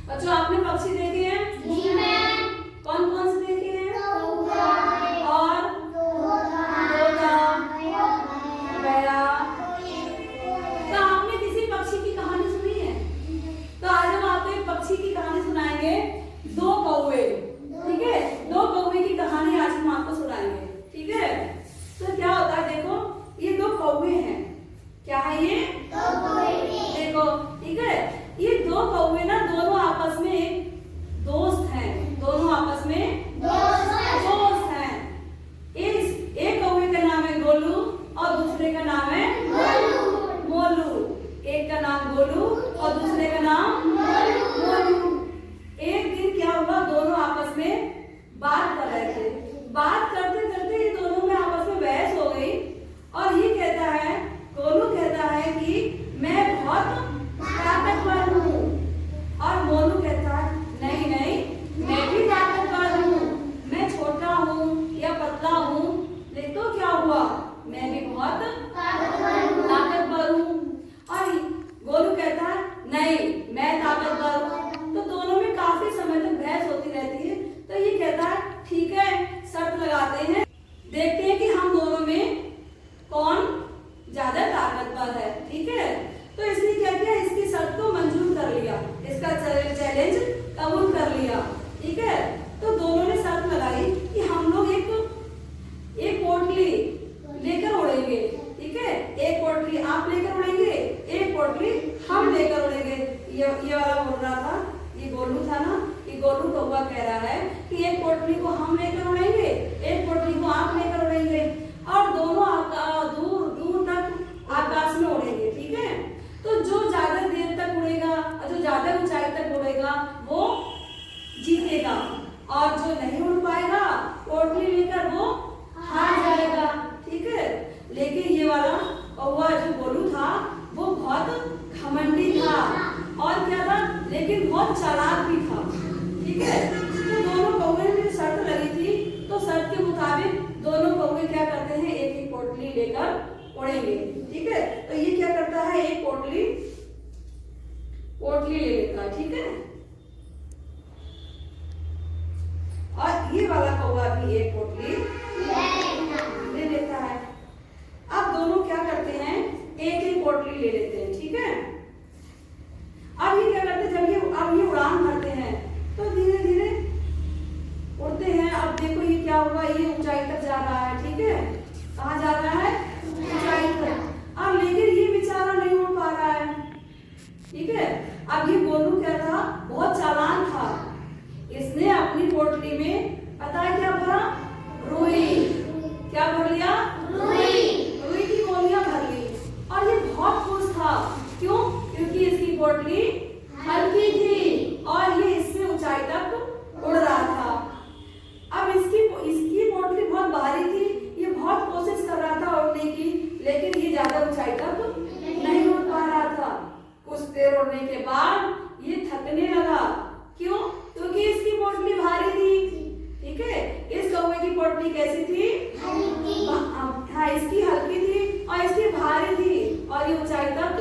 बच्चों आपने पक्षी देखे हैं? जी मैम। कौन कौन से देखे हैं? कौवा और तोता, गया। तो आपने किसी पक्षी की कहानी सुनी है? तो आज हम आपको एक पक्षी की कहानी सुनाएंगे, दो कौवे। ठीक है, दो कौवे की कहानी आज हम आपको सुनाएंगे। ठीक है, तो क्या होता है, देखो ये दो कौवे हैं। क्या है ये? दो कौवे। देखो, ठीक है, ये दो कौवे ना दोनों आपस में दोस्त हैं। दोनों आपस में दोस्त हैं। एक कौवे का नाम है गोलू और दूसरे का नाम है मोलू। एक का नाम गोलू और दूसरे का नाम मोलू। एक दिन क्या हुआ, दोनों आपस में बात कर रहे थे। बात करते करते ये दोनों में आपस में बहस हो गई और ये कहता है, गोलू कहता है कि मैं बहुत ताकतवर हूँ और मोलू कहता है नहीं नहीं, मैं भी ताकतवर हूँ। मैं छोटा हूँ या पतला हूँ, नहीं तो क्या हुआ, मैं भी बहुत ताकतवर हूँ। और गोलू कहता है नहीं, मैं ताकतवर हूँ। तो दोनों में काफी समय तक बहस होती रहती है। तो ये कहता है ठीक है, शर्त लगाते हैं, देखते हैं कि हम दोनों में कौन ज्यादा ताकतवर है। ठीक है, तो इसने क्या किया, इसकी शर्त को मंजूर कर लिया, इसका चैलेंज कबूल कर लिया। ठीक है, तो दोनों ने शर्त लगाई कि हम लोग एक पोटली लेकर उड़ेंगे। ठीक है, एक पोटली आप लेकर उड़ेंगे, एक पोटली हम लेकर उड़ेंगे। ये वाला बोल रहा था, ये गोलू था ना, ये गोलू कौवा कह रहा है कि एक पोटली को हम लेकर उड़ेंगे, एक पोटली को आप लेकर उड़ेंगे और दोनों दूर दूर तक आकाश में उड़ेंगे। ठीक है, तो जो ज्यादा देर तक उड़ेगा और जो ज्यादा ऊंचाई तक उड़ेगा वो जीतेगा और जो नहीं उड़ पाएगा पोटली लेकर वो हार जाएगा। ठीक है, लेकिन ये वाला कौवा जो गोलू था वो बहुत घमंडी था और क्या था, लेकिन बहुत चालाक भी था। ठीक है, तो दोनों कौवे में शर्त लगी थी, तो शर्त के मुताबिक दोनों कौवे क्या करते हैं, एक एक पोटली लेकर उड़ेंगे। ठीक है, तो ये क्या करता है, एक पोटली ले लेता है। ठीक है, और ये वाला कौवा भी एक पोटली ले लेता है। अब दोनों क्या करते हैं, एक एक पोटली ले लेते हैं। ठीक है, अब ये क्या करते हैं, जब अब ये उड़ान भरते हैं तो धीरे धीरे उड़ते हैं। अब देखो ये क्या हुआ, ये ऊंचाई तक जा रहा है। ठीक है, कहाँ जा रहा है, ऊंचाई तक। अब लेकिन ये बेचारा नहीं उड़ पा रहा है। ठीक है, अब ये गोलू क्या था, बहुत चालाक था, इसने अपनी पोटली में पता है क्या भरा, रुई। क्या भर लिया, रुई की गोलियां भर ली और ये बहुत खुश था। क्यों? क्योंकि इसकी पोटली हल्की थी और ये इससे ऊंचाई तक उड़ रहा था। अब इसकी पोटली बहुत भारी थी, ये बहुत कोशिश कर रहा था उड़ने की, लेकिन ये ज्यादा ऊंचाई तक नहीं उड़ पा रहा था। कुछ देर उड़ने के बाद ये थकने लगा। क्यों? क्योंकि इसकी पोटली भारी थी। ठीक है, इस कौवे की पोटली कैसी थी, हाँ इसकी हल्की थी और इसकी भारी थी और ये ऊंचाई तक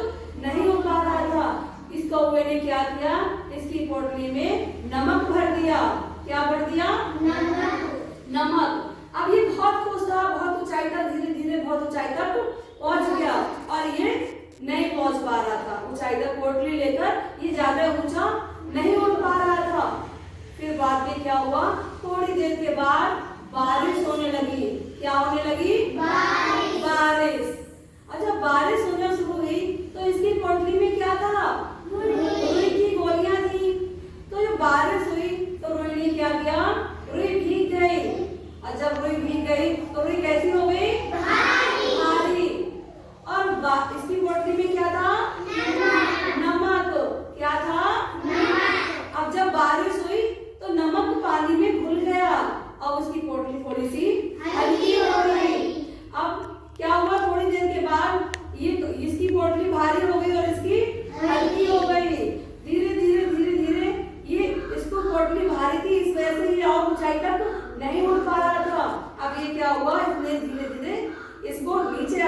नहीं उड़ पा रहा था। इस कौवे ने क्या किया, इसकी पोटली में नमक भर दिया। क्या भर दिया, नमक। अब ये बहुत खुश था, बहुत ऊंचाई तक, धीरे धीरे बहुत ऊंचाई तक पहुंच गया और ये नहीं पहुंच पा रहा था ऊंचाई तक। पोटली लेकर ये ज्यादा ऊंचा नहीं उड़ पा रहा था। फिर बाद में क्या हुआ, थोड़ी देर के बाद बारिश होने लगी। क्या होने लगी, बारिश। और जब बारिश होना शुरू हुई तो इसकी पोटली में क्या था, रुई की गोलियां थी। तो जब बारिश हुई तो रुई ने क्या किया, रुई भीग गई और जब रुई भीग गई तो रुई कैसी हो गई, भारी। और इसकी पोटली में क्या था, नमक। क्या था, अब जब बारिश हुई तो नमक पानी में घुल गया और उसकी पोटली थोड़ी सी हल्की हो गई। अब क्या हुआ, थोड़ी देर के बाद ये इसकी पोटली भारी हो गई और इसकी हल्की हो गई। धीरे धीरे धीरे धीरे ये इसको पोटली भारी थी, इस वजह से ये और ऊंचाई तक नहीं उड़ पा रहा था। अब ये क्या हुआ, इसने धीरे धीरे इसको नीचे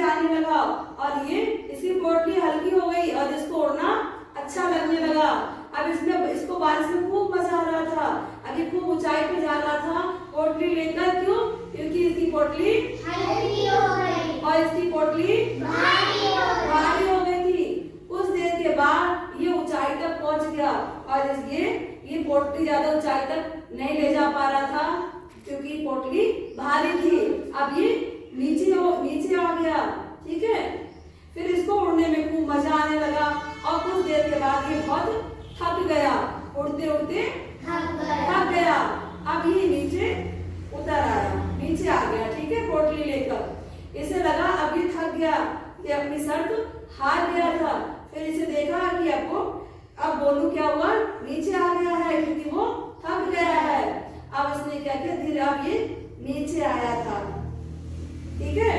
आने लगा और ये इसकी पोटली हल्की हो गई और इसको उड़ना अच्छा लगने लगा। अब इसको बारिश में खूब मजा आ रहा था। अब ये खूब ऊंचाई पे जा रहा था पोटली लेकर। क्यों? क्योंकि इसकी पोटली हल्की हो गई और इसकी पोटली भारी हो गई थी। कुछ देर के बाद ये ऊंचाई तक पहुंच गया और ये पोटली ज्यादा ऊंचाई तक नहीं ले जा पा रहा था क्योंकि पोटली भारी थी। अब ये नीचे आ गया। ठीक है, फिर इसको उड़ने में खूब मजा आने लगा और कुछ देर के बाद ये बहुत थक गया। उड़ते उड़ते थक गया। अब ये नीचे उतर आया, नीचे आ गया। ठीक है, पोटली लेकर इसे लगा अब ये थक गया, ये अपनी शर्त हार गया था। फिर इसे देखा कि अब बोलू क्या हुआ, नीचे आ गया है क्योंकि वो थक गया है। अब इसने क्या किया, धीरे अब ये नीचे आया था। ठीक है,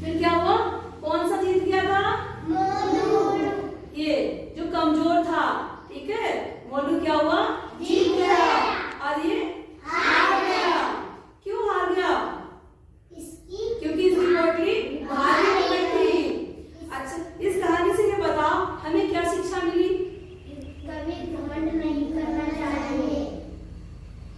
फिर क्या हुआ, कौन सा जीत गया था? ये जो कमजोर था। ठीक है, मोलू क्या हुआ, जीत गया और ये हार गया। क्यों हार गया? इसकी क्योंकि इसकी पोटली भारी हो गई थी। अच्छा, इस कहानी से ये बताओ हमें क्या शिक्षा मिली? कभी घमंड नहीं करना चाहिए।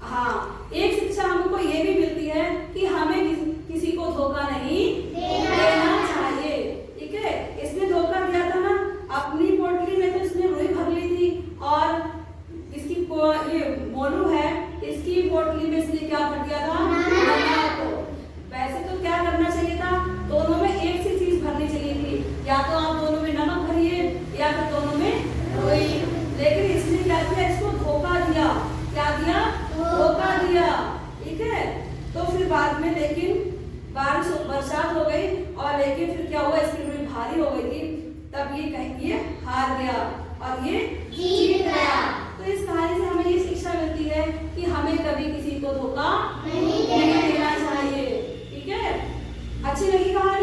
हाँ, एक शिक्षा हमको ये भी मिलती है कि हमें किसी को धोखा नहीं देना चाहिए। ठीक है, इसने धोखा दिया था ना, अपनी पोटली में तो इसने रुई भर ली थी और ये मोलू है, इसकी पोटली में इसने क्या भर दिया था, नमक। वैसे तो क्या करना चाहिए था, दोनों में एक सी चीज भरनी चाहिए थी, या तो आप दोनों में नमक भरिए या फिर दोनों में रुई। लेकिन इसने क्या किया, इसको धोखा दिया। क्या दिया? धोखा दिया। ठीक है, तो फिर बाद में लेकिन बरसात हो गई और लेकिन फिर क्या हुआ, इसकी रुई भारी हो गई थी। तब ये हार गया और ये जीत गया। तो इस कहानी से हमें ये शिक्षा मिलती है कि हमें कभी किसी को धोखा नहीं देना चाहिए। ठीक है, अच्छी लगी कहानी?